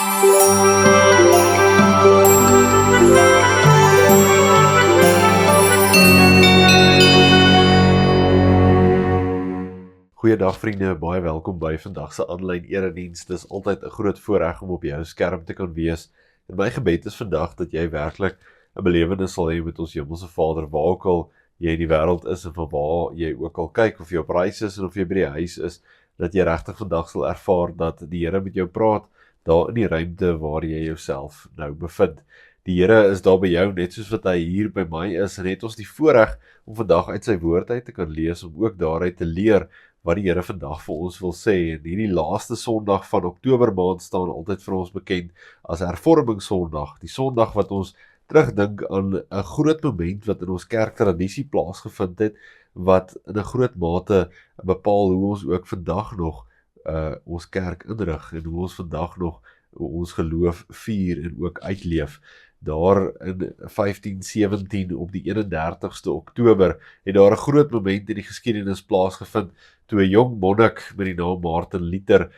Goeiedag vriende, baie welkom by vandag se aanlyn erediens. Dis altyd 'n groot voorreg om op jou skerm te kan wees. En my gebed is vandag dat jy werklik 'n belewenis sal hê met ons Hemelse Vader, waar ook al jy in die wêreld is en van waar jy ook al kyk, of jy op reis is en of jy by die huis is, dat jy regtig vandag sal ervaar dat die Here met jou praat, daar in die ruimte waar jy jouself nou bevind. Die Here is daar by jou, net soos wat hy hier by my is, en het ons die voorreg om vandag uit sy woord uit te kan lees, om ook daaruit te leer wat die Here vandag vir ons wil sê. En hierdie laaste Sondag van Oktober maand staan altyd vir ons bekend as Hervormingssondag, die Sondag wat ons terugdink aan 'n groot moment wat in ons kerktradisie plaasgevind het, wat in 'n groot mate bepaal hoe ons ook vandag nog ons kerk inrig, en hoe ons vandag nog ons geloof vier en ook uitleef. Daar in 1517 op die 31ste Oktober het daar 'n groot moment in die geskiedenis plaasgevind, toe 'n jong monnik met die naam Martin Luther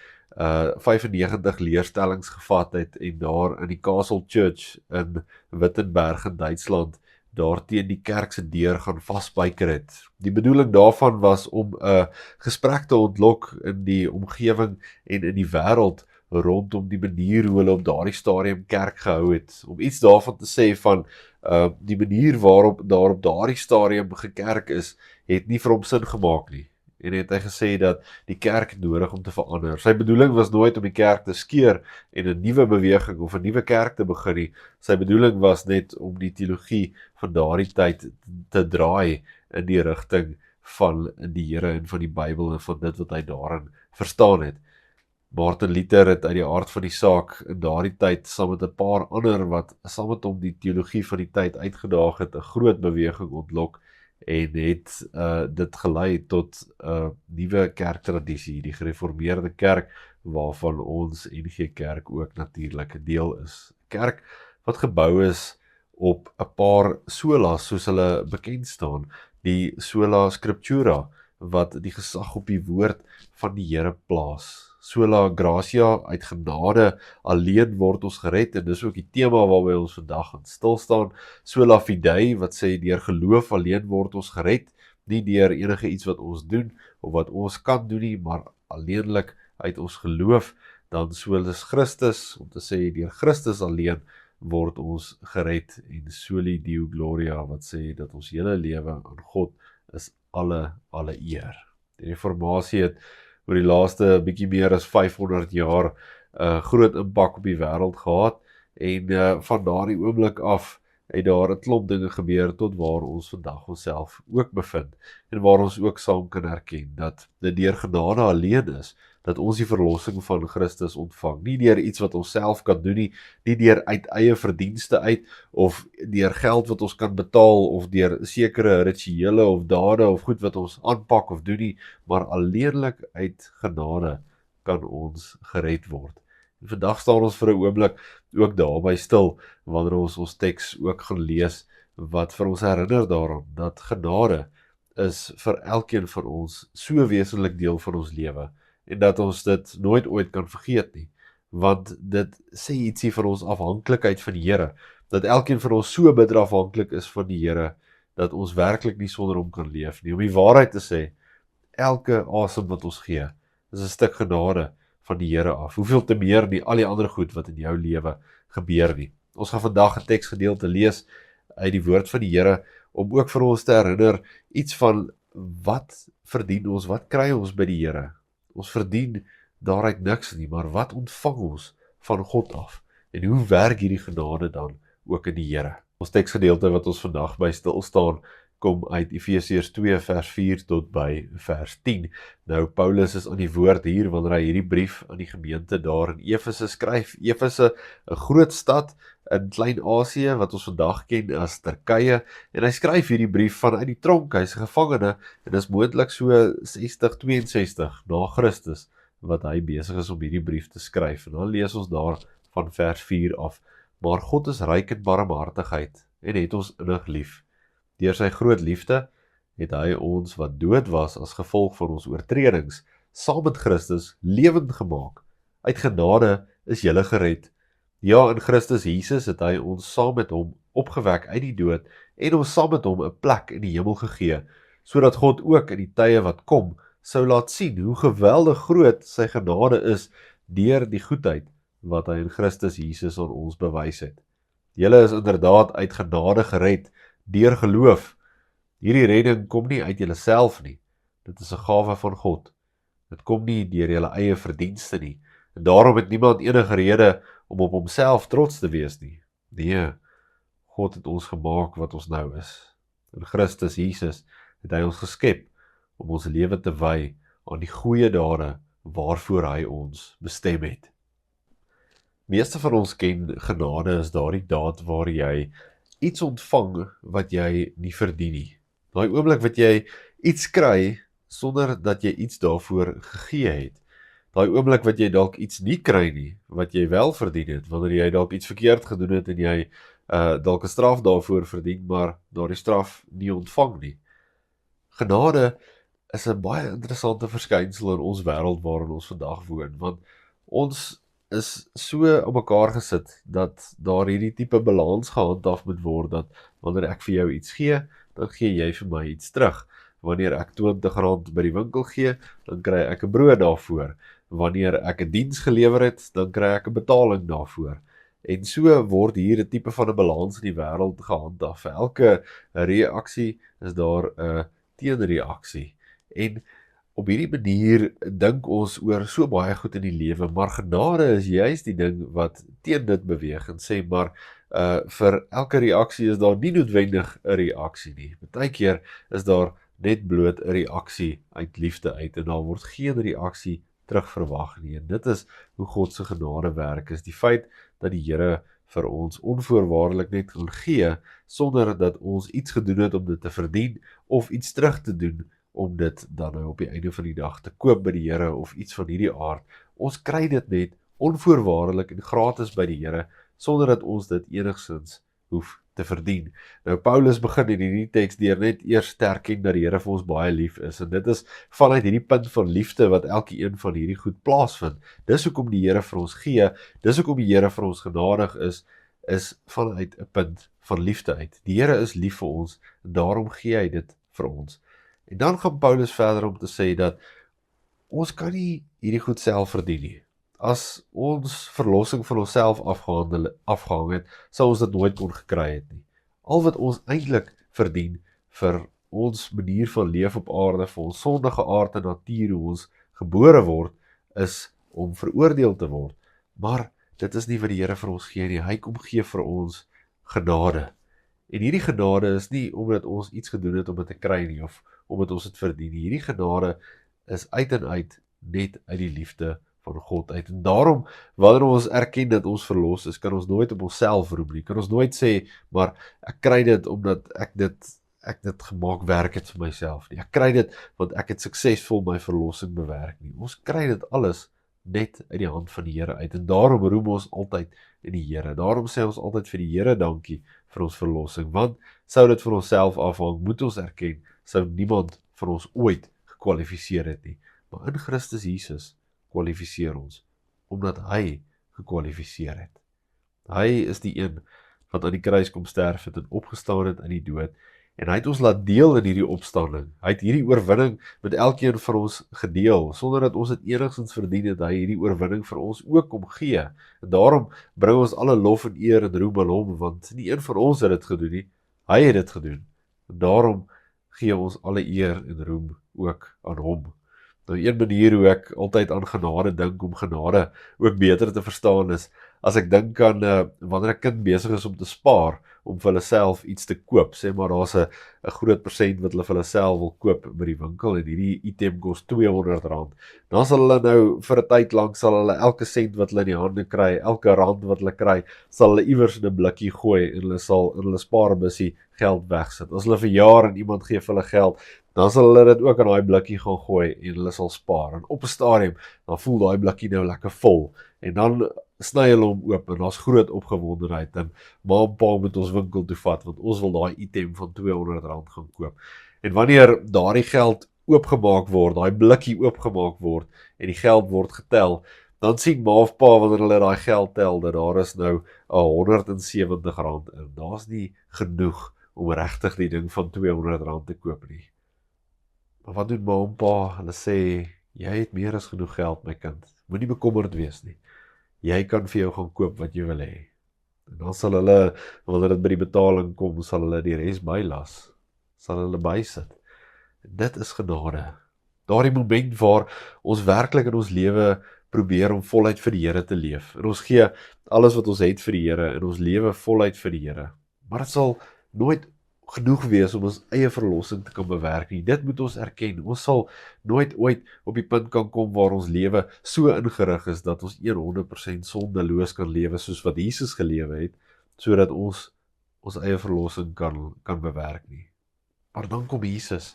95 leerstellings gevat het en daar in die Castle Church in Wittenberg in Duitsland daar teen die kerk se deur gaan vasbyker het. Die bedoeling daarvan was om 'n gesprek te ontlok in die omgewing en in die wêreld rondom die manier hoe hulle op daardie stadium kerk gehou het, om iets daarvan te sê van die manier waarop daar op daardie stadium gekerk is, het nie vir hom sin gemaak nie. En het hy gesê dat die kerk nodig om te verander. Sy bedoeling was nooit om die kerk te skeer en 'n nuwe beweging of 'n nuwe kerk te begin nie. Sy bedoeling was net om die teologie van daardie tyd te draai in die rigting van die Here en van die Bybel en van dit wat hy daarin verstaan het. Martin Luther het uit die aard van die saak in daardie tyd, saam met 'n paar ander wat saam met hom die teologie van die tyd uitgedaag het, 'n groot beweging ontlok en het dit gelei tot 'n nuwe kerktradisie, die gereformeerde kerk, waarvan ons NG Kerk ook natuurlik 'n deel is. Kerk wat gebou is op 'n paar solas, soos hulle bekend staan, die sola scriptura, wat die gesag op die woord van die Here plaas. Sola gratia, uit genade alleen word ons gered, en dis ook die tema waarby ons vandag gaan stilstaan. Sola fidei, wat sê deur geloof alleen word ons gered, nie deur enige iets wat ons doen of wat ons kan doen nie, maar alleenlik uit ons geloof. Dan solus Christus, om te sê deur Christus alleen word ons gered, en soli Deo gloria, wat sê dat ons hele lewe aan God is alle eer. Die reformatie het oor die laaste bietjie meer as 500 jaar groot impak op die wêreld gehad, en van daardie oomblik af het daar 'n klomp dinge gebeur tot waar ons vandag onsself ook bevind, en waar ons ook saam kan erken dat dit deur genade alleen is, dat ons die verlossing van Christus ontvang, nie deur iets wat ons self kan doen nie deur uit eie verdienste uit, of deur geld wat ons kan betaal, of deur sekere rituele of dade of goed wat ons aanpak of doen nie, maar alleenlik uit genade kan ons gered word. En vandag staan ons vir 'n oomblik ook daarby stil, wanneer ons teks ook gaan lees, wat vir ons herinner daaraan, dat genade is vir elkeen van ons so wesentlik deel van ons lewe, en dat ons dit nooit ooit kan vergeet nie, want dit sê ietsie van ons afhanklikheid van die Here, dat elkeen van ons so bitter afhanklik is van die Here, dat ons werklik nie sonder hom kan leef nie. Om die waarheid te sê, elke asem wat ons gee, is 'n stuk genade van die Here af. Hoeveel te meer nie al die ander goed wat in jou lewe gebeur nie. Ons gaan vandag 'n teksgedeelte lees uit die woord van die Here, om ook vir ons te herinner iets van wat verdien ons, wat kry ons by die Here. Ons verdien daaruit niks nie, maar wat ontvang ons van God af? En hoe werk hierdie genade dan ook in die Here? Ons teksgedeelte wat ons vandag by stil staan, kom uit Efesiërs 2 vers 4 tot by vers 10. Nou Paulus is aan die woord hier wanneer hy hierdie brief aan die gemeente daar in Efese skryf. Efese, 'n groot stad in Klein-Asië wat ons vandag ken as Turkye, en hy skryf hierdie brief vanuit die tronk. Hy's 'n gevangene, en dis moontlik so 62 na Christus wat hy besig is om hierdie brief te skryf. En dan lees ons daar van vers 4 af: Maar God is ryk in barmhartigheid en het ons innig lief. Deur sy groot liefde het hy ons wat dood was as gevolg van ons oortredings, saam met Christus lewend gemaak. Uit genade is julle gered. Ja, in Christus Jesus het hy ons saam met hom opgewek uit die dood en ons saam met hom 'n plek in die hemel gegee, sodat God ook in die tye wat kom sou laat sien hoe geweldig groot sy genade is deur die goedheid wat hy in Christus Jesus aan ons bewys het. Julle is inderdaad uit genade gered deur geloof. Hierdie redding kom nie uit julleself nie. Dit is 'n gawe van God. Dit kom nie deur julle eie verdienste nie. En daarom het niemand enige rede om op homself trots te wees nie. Nee, God het ons gemaak wat ons nou is. In Christus Jesus het hy ons geskep om ons lewe te wy aan die goeie dade waarvoor hy ons bestem het. Meeste van ons ken genade is daardie daad waar jy iets ontvang wat jy nie verdien nie. Daai oomblik wat jy iets kry sonder dat jy iets daarvoor gegee het. Daai oomblik wat jy dalk iets nie kry nie wat jy wel verdien het, wanneer jy dalk iets verkeerd gedoen het en jy dalk 'n straf daarvoor verdien, maar daardie straf nie ontvang nie. Genade is 'n baie interessante verskynsel in ons wêreld waarin ons vandag woon, want ons is so op mekaar gesit dat daar hierdie tipe balans gehandhaaf moet word dat wanneer ek vir jou iets gee, dan gee jy vir my iets terug. Wanneer ek R20 by die winkel gee, dan kry ek 'n brood daarvoor. Wanneer ek 'n diens gelewer het, dan kry ek 'n betaling daarvoor. En so word hier 'n tipe van 'n balans in die wêreld gehandhaaf. Vir elke reaksie is daar 'n teenreaksie. En op hierdie manier dink ons oor so baie goed in die lewe, maar genade is juis die ding wat teen dit beweeg en sê maar vir elke reaksie is daar nie noodwendig 'n reaksie nie. Partykeer is daar net bloot 'n reaksie uit liefde uit en daar word geen reaksie terug verwag nie. En dit is hoe God se genade werk, is die feit dat die Here vir ons onvoorwaardelik net kan gee sonder dat ons iets gedoen het om dit te verdien of iets terug te doen om dit dan nou op die einde van die dag te koop by die Here of iets van hierdie aard. Ons kry dit net onvoorwaardelik en gratis by die Here sonder dat ons dit enigsins hoef te verdien. Nou Paulus begin in hierdie teks deur net eers te erken dat die Here vir ons baie lief is en dit is vanuit hierdie punt van liefde wat elke een van hierdie goed plaasvind. Dis hoekom die Here vir ons gee, dis hoekom die Here vir ons genadig is vanuit 'n punt van liefde uit. Die Here is lief vir ons en daarom gee hy dit vir ons. En dan gaan Paulus verder om te sê dat ons kan nie hierdie goed self verdien nie. As ons verlossing van onsself afgehang het, sou ons dit nooit kon gekry het nie. Al wat ons eintlik verdien vir ons manier van leef op aarde, vir ons sondige aard en natuur, hoe ons gebore word, is om veroordeel te word. Maar dit is nie wat die Here vir ons gee nie. Hy kom gee vir ons genade. En hierdie genade is nie omdat ons iets gedoen het om dit te kry nie, of omdat ons dit verdien nie. Hierdie genade is uit en uit net uit die liefde van God uit. En daarom, wanneer ons erken dat ons verlos is, kan ons nooit op onsself roem nie. Kan ons nooit sê, maar ek kry dit omdat ek dit gemaak werk het vir myself nie. Ek kry dit want ek het suksesvol my verlossing bewerk nie. Ons kry dit alles net uit die hand van die Here uit. En daarom roem ons altyd in die Here. Daarom sê ons altyd vir die Here dankie vir ons verlossing. Want sou dit van onsself afhang, moet ons erken, sou niemand van ons ooit gekwalifiseer het nie. Maar in Christus Jesus kwalifiseer ons, omdat hy gekwalifiseer het. Hy is die een wat aan die kruis kom sterf het en opgestaan het uit die dood, en hy het ons laat deel in hierdie opstanding. Hy het hierdie oorwinning met elkeen van ons gedeel, sonder dat ons dit enigstens verdien het, hy hierdie oorwinning vir ons ook kom gee. En daarom bring ons alle lof en eer en roem aan hom, want nie een van ons het dit gedoen nie, hy het dit gedoen. En daarom gee ons alle eer en roem ook aan hom. Nou, een manier hoe ek altyd aan genade dink, om genade ook beter te verstaan is, as ek dink aan wanneer 'n kind besig is om te spaar, om vir hulle self iets te koop, sê maar daar's 'n groot persent wat hulle vir hulle self wil koop by die winkel, en hierdie item kos R200, dan sal hulle nou vir 'n tyd lank, sal hulle elke sent wat hulle in die hande kry, elke rand wat hulle kry, sal hulle iewers in 'n blikkie gooi, en hulle sal in hulle spaarbussie geld wegsit. As hulle vir jaar en iemand gee vir hulle geld, dan sal hulle dit ook in daai blikkie gaan gooi en hulle sal spaar. En op 'n stadium, dan voel daai blikkie nou lekker vol. En dan sny hulle hom oop en daar's groot opgewondenheid en ma en pa moet ons winkel toe vat want ons wil daai item van R200 gaan koop. En wanneer daardie geld oopgemaak word, daai blikkie oopgemaak word en die geld word getel, Dan sien ma of pa wanneer hulle daai geld tel, dat daar is nou R170 in. Daar's nie genoeg om regtig die ding van R200 te koop nie. Maar wat doen ma en pa? Hulle sê, jy het meer as genoeg geld, my kind. Moenie bekommerd wees nie. Jy kan vir jou gaan koop wat jy wil hê. En dan sal hulle, wanneer dit by die betaling kom, sal hulle die res bylas. Sal hulle bysit. En dit is genade. Daardie moment waar ons werklik in ons lewe probeer om voluit vir die Here te leef. En ons gee alles wat ons het vir die Here, en ons lewe voluit vir die Here. Maar dit sal nooit genoeg wees om ons eie verlossing te kan bewerk nie. Dit moet ons erken. Ons sal nooit ooit op die punt kan kom waar ons lewe so ingerig is dat ons 100% sondeloos kan lewe soos wat Jesus gelewe het, sodat ons eie verlossing kan bewerk nie. Maar dan kom Jesus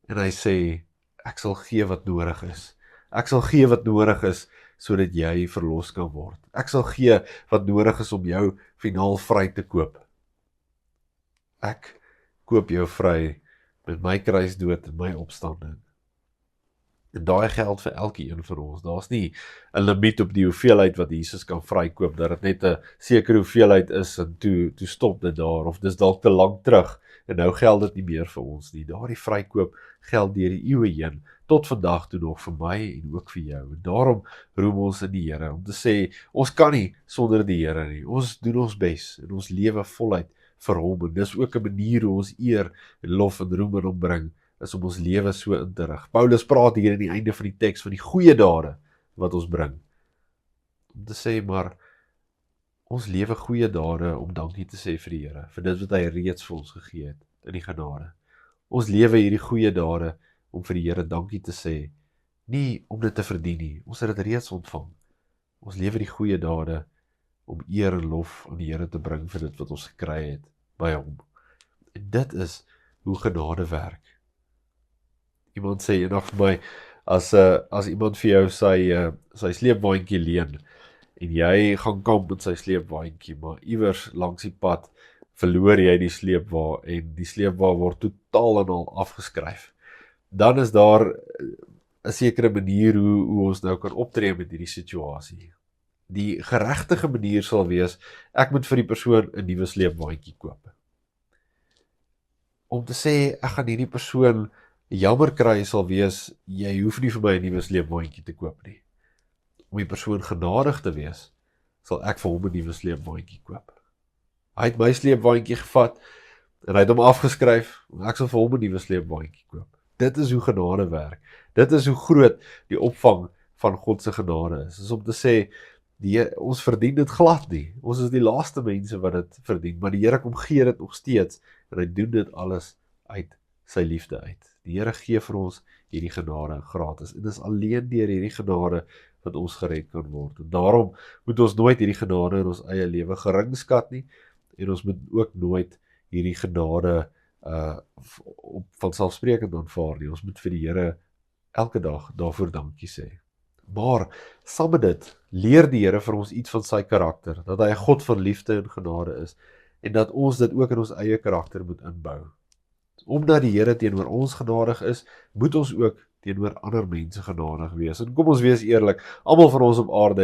en hy sê, ek sal gee wat nodig is. Ek sal gee wat nodig is sodat jy verlos kan word. Ek sal gee wat nodig is om jou finaal vry te koop. Ek koop jou vry met my kruisdood en my opstanding. En daai geld vir elkeen van ons. Daar's nie 'n limiet op die hoeveelheid wat Jesus kan vrykoop, dat dit net 'n sekere hoeveelheid is en toe stop dit daar, of dis dalk te lank terug en nou geld dit nie meer vir ons nie. Daardie vrykoop geld deur die eeue heen tot vandag toe nog vir my en ook vir jou. En daarom roem ons in die Here om te sê, ons kan nie sonder die Here nie. Ons doen ons bes en ons lewe voluit vir hom. En dis ook 'n manier hoe ons eer en lof en roem aan hom bring, is om ons lewe so in te rig. Paulus praat hier in die einde van die teks van die goeie dade wat ons bring. Om te sê, maar ons lewe goeie dade om dankie te sê vir die Here, vir dit wat hy reeds vir ons gegee het in die genade. Ons lewe hierdie goeie dade om vir die Here dankie te sê, nie om dit te verdien nie. Ons het dit reeds ontvang. Ons lewe die goeie dade om eer en lof aan die Here te bring vir dit wat ons gekry het by hom. En dit is hoe genade werk. Iemand sê eendag vir my, as iemand vir jou sy sleepwaandjie leen, en jy gaan kamp met sy sleepwaandjie, maar iewers langs die pad verloor jy die sleepwa, en die sleepwa word totaal en al afgeskryf. Dan is daar 'n sekere manier hoe ons nou kan optree met hierdie situasie. Die geregtige manier sal wees, ek moet vir die persoon 'n nuwe sleepwaandjie koop. Om te sê, ek gaan hierdie persoon jammer kry sal wees, jy hoef nie vir my 'n nuwe sleepwaandjie te koop nie. Om die persoon genadig te wees, sal ek vir hom 'n nuwe sleepwaandjie koop. Hy het my sleepwaandjie gevat, en hy het hom afgeskryf, en ek sal vir hom 'n nuwe sleepwaandjie koop. Dit is hoe genade werk. Dit is hoe groot die opvang van God se genade is. Is om te sê, ons verdien dit glad nie. Ons is die laaste mense wat dit verdien, maar die Here kom gee dit nog steeds, en hy doen dit alles uit sy liefde uit. Die Here gee vir ons hierdie genade gratis, en dit is alleen deur hierdie genade wat ons gered kan word. En daarom moet ons nooit hierdie genade in ons eie lewe gering skat nie, en ons moet ook nooit hierdie genade van selfsprekend aanvaar nie. Ons moet vir die Here elke dag daarvoor dankie sê. Maar saam met dit leer die Here vir ons iets van sy karakter, dat hy 'n God van liefde en genade is, en dat ons dit ook in ons eie karakter moet inbou. Omdat die Here teenoor ons genadig is, moet ons ook teenoor ander mense genadig wees. En kom ons wees eerlik, almal van ons op aarde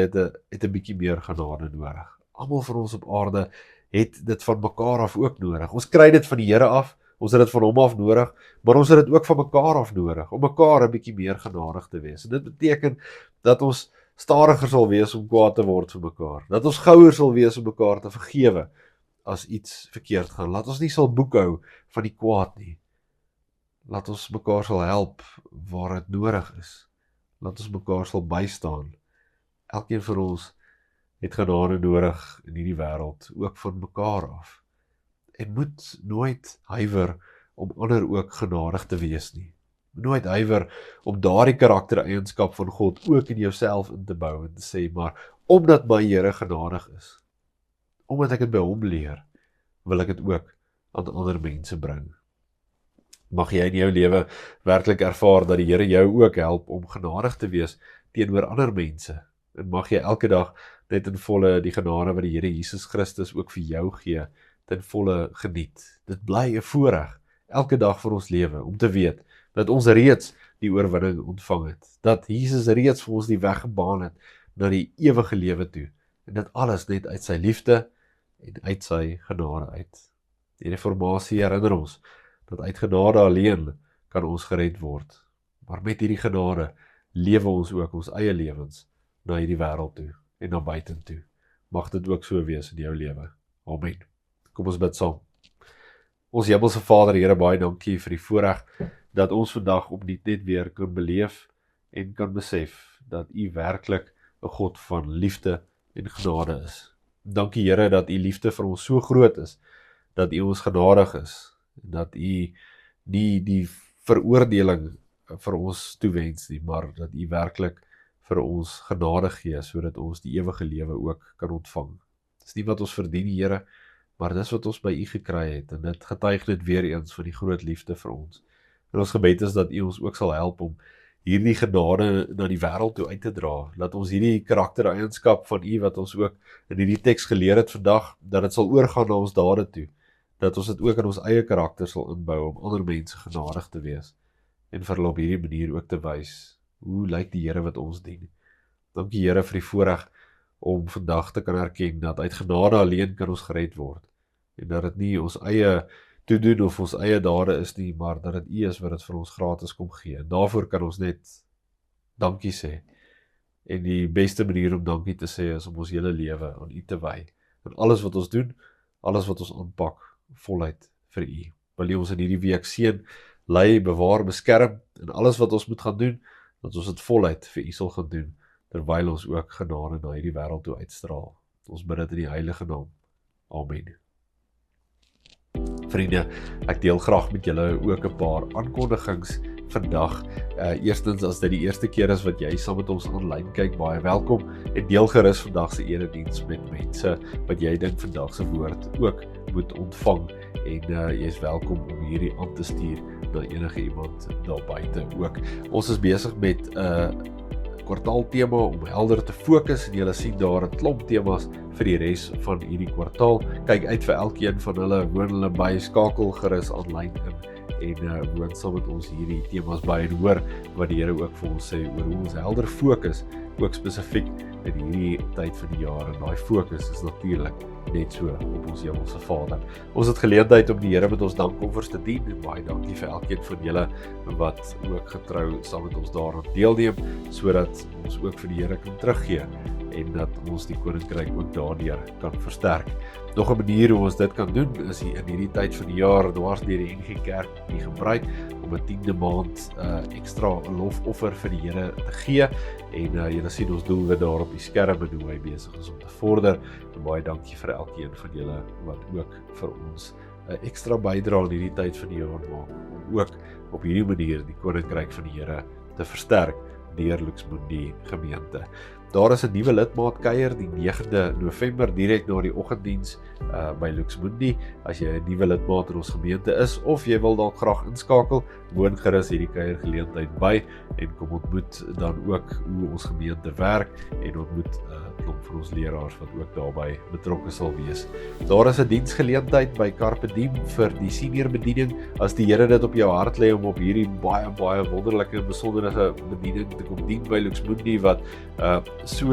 het 'n bietjie meer genade nodig. Almal van ons op aarde het dit van mekaar af ook nodig. Ons kry dit van die Here af, ons het dit van hom af nodig, maar ons het dit ook van mekaar af nodig, om mekaar 'n bietjie meer genadig te wees. En dit beteken dat ons stadiger sal wees om kwaad te word vir mekaar, dat ons gouer sal wees om mekaar te vergewe as iets verkeerd gaan. Laat ons nie sal boekhou van die kwaad nie. Laat ons mekaar sal help waar dit nodig is. Laat ons mekaar sal bystaan. Elkeen van ons het genade nodig in hierdie wêreld, ook van mekaar af. En moet nooit huiwer om ander ook genadig te wees nie. Nooit huiwer om daardie karaktereienskap van God ook in jouself in te bou en te sê, maar omdat my Here genadig is, omdat ek dit by hom leer, wil ek dit ook aan ander mense bring. Mag jy in jou lewe werklik ervaar dat die Here jou ook help om genadig te wees teenoor ander mense. En mag jy elke dag net in volle die genade wat die Here Jesus Christus ook vir jou gee, ten volle geniet. Dit bly 'n voorreg elke dag vir ons lewe om te weet dat ons reeds die oorwinning ontvang het, dat Jesus reeds vir ons die weg gebaan het, na die ewige lewe toe. En dit alles net uit sy liefde en uit sy genade uit. Die reformatie herinner ons dat uit genade alleen kan ons gered word. Maar met hierdie genade lewe ons ook ons eie lewens na hierdie wêreld toe en na buitentoe. Mag dit ook so wees in jou lewe. Amen. Kom ons bid saam. Ons hemelse Vader, Here, baie dankie vir die voorreg dat ons vandag opnuut net weer kan beleef en kan besef dat U werklik 'n God van liefde en genade is. Dankie Here dat U liefde vir ons so groot is, dat U ons genadig is, en dat U nie die veroordeling vir ons toewens nie, maar dat U werklik vir ons genade gee, sodat ons die ewige lewe ook kan ontvang. Dis nie wat ons verdien, Here, maar dis wat ons by U gekry het, en dit getuig net weer eens van die groot liefde vir ons. En ons gebed is dat U ons ook sal help om hierdie genade na die wêreld toe uit te dra, dat ons hierdie karaktereienskap van U wat ons ook in hierdie teks geleer het vandag, dat dit sal oorgaan na ons dade toe, dat ons dit ook in ons eie karakter sal inbou om ander mense genadig te wees, en vir hulle op hierdie manier ook te wys, hoe lyk die Here wat ons dien. Dankie Here vir die voorreg om vandag te kan erken dat uit genade alleen kan ons gered word, en dat dit nie ons eie toedoen of ons eie dade is nie, maar dat dit U is wat dit vir ons gratis kom gee. En daarvoor kan ons net dankie sê. En die beste manier om dankie te sê is om ons hele lewe aan U te wy. En alles wat ons doen, alles wat ons aanpak, voluit vir U. Wil U ons in hierdie week seën, lei, bewaar, beskerm, en alles wat ons moet gaan doen, dat ons dit voluit vir U sal gaan doen, terwyl ons ook genade na hierdie wêreld toe uitstraal. Ons bid dit in die heilige naam. Amen. Vriende, ek deel graag met julle ook 'n paar aankondigings vandag. Eerstens, as dit die eerste keer is wat jy saam met ons aanlyn kyk, baie welkom, en deel gerus vandag se erediens met mense wat jy dink vandag se woord ook moet ontvang, en jy is welkom om hierdie aan te stuur na enige iemand daar buite ook. Ons is besig met 'n kwartaaltema om helder te fokus, en julle sien daar 'n klomp temas vir die res van hierdie kwartaal. Kyk uit vir elkeen van hulle, woon hulle by, skakel gerus aanlyn in, en woon saam met ons hierdie temas by, en hoor wat die Here ook vir ons sê oor hoe ons helder fokus, ook spesifiek in hierdie tyd van die jaar, en daai fokus is natuurlik net so op ons Hemelse Vader. Ons het geleentheid om die Here met ons dankoffers te dien, en baie dankie vir elkeen van julle wat ook getrou saam met ons daaraan deelneem, sodat ons ook vir die Here kan teruggee, en dat ons die koninkryk ook daardeur kan versterk. Nog 'n manier hoe ons dit kan doen, is in hierdie tyd van die jaar, dwars deur die NG Kerk die gebruik om 'n 10de maand ekstra lofoffer vir die Here te gee, en julle sien ons doelwit daar op die skerm en hoe hy besig is om te vorder, en baie dankie vir elkeen van julle wat ook vir ons 'n ekstra bydra in hierdie tyd van die jaar maak, om ook op hierdie manier die koninkryk van die Here te versterk deur Luxmundi gemeente. Daar is 'n nuwe lidmaatkuier die 9de November direk na die oggenddiens by Luxmundi. As jy 'n nuwe lidmaat in ons gemeente is, of jy wil dalk graag inskakel, woon gerus hierdie kuiergeleentheid by, en kom ontmoet dan ook hoe ons gemeente werk, en ontmoet 'n klomp van ons leraars wat ook daarbey betrokke sal wees. Daar is 'n diensgeleentheid by Carpe Diem vir die senior bediening. As die Here dit op jou hart lê om op hierdie baie wonderlike en besonderige bediening te kom dien by Luxmundi, wat so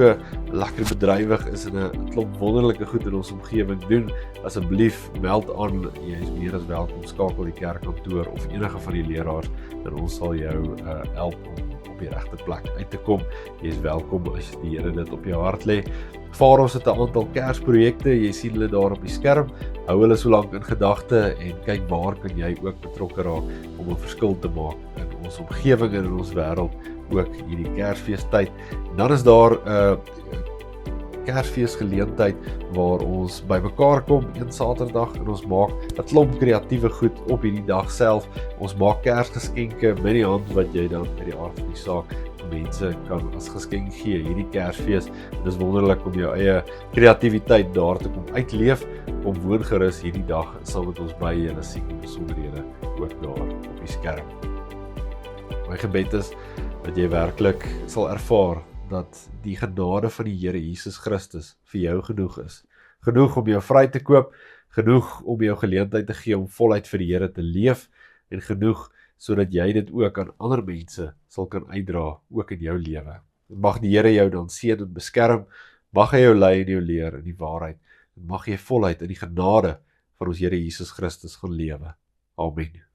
lekker bedrywig is en 'n klomp wonderlike goed in ons omgewing doen, asseblief meld aan. Jy is meer as welkom, skakel die kerkkantoor of enige van die leraars, en ons sal jou help om op die regte plek uit te kom. Jy is welkom as die Here dit op jou hart lê. Ons het 'n aantal Kersprojekte, jy sien hulle daar op die skerm. Hou hulle so lank in gedagte, en kyk waar kan jy ook betrokke raak om 'n verskil te maak in ons omgewing en in ons wêreld, ook hierdie Kersfeestyd. Dan is daar 'n Kersfeesgeleentheid waar ons by mekaar kom een Saterdag, en ons maak 'n klomp kreatiewe goed op hierdie dag self. Ons maak Kersgeskenke met die hand wat jy dan uit die aard van die saak mense kan as geskenk gee hierdie Kersfees. Dit is wonderlik om jou eie kreatiwiteit daar te kom uitleef. Kom woon gerus hierdie dag saam met ons by, en sien die besonderhede ook daar op die skerm. My gebed is dat jy werklik sal ervaar dat die genade van die Here Jesus Christus vir jou genoeg is. Genoeg om jou vry te koop, genoeg om jou geleentheid te gee om voluit vir die Here te leef, en genoeg sodat jy dit ook aan ander mense sal kan uitdra, ook in jou lewe. Mag die Here jou dan seën en beskerm, mag hy jou lei en jou leer in die waarheid, en mag jy voluit in die genade van ons Here Jesus Christus gaan lewe. Amen.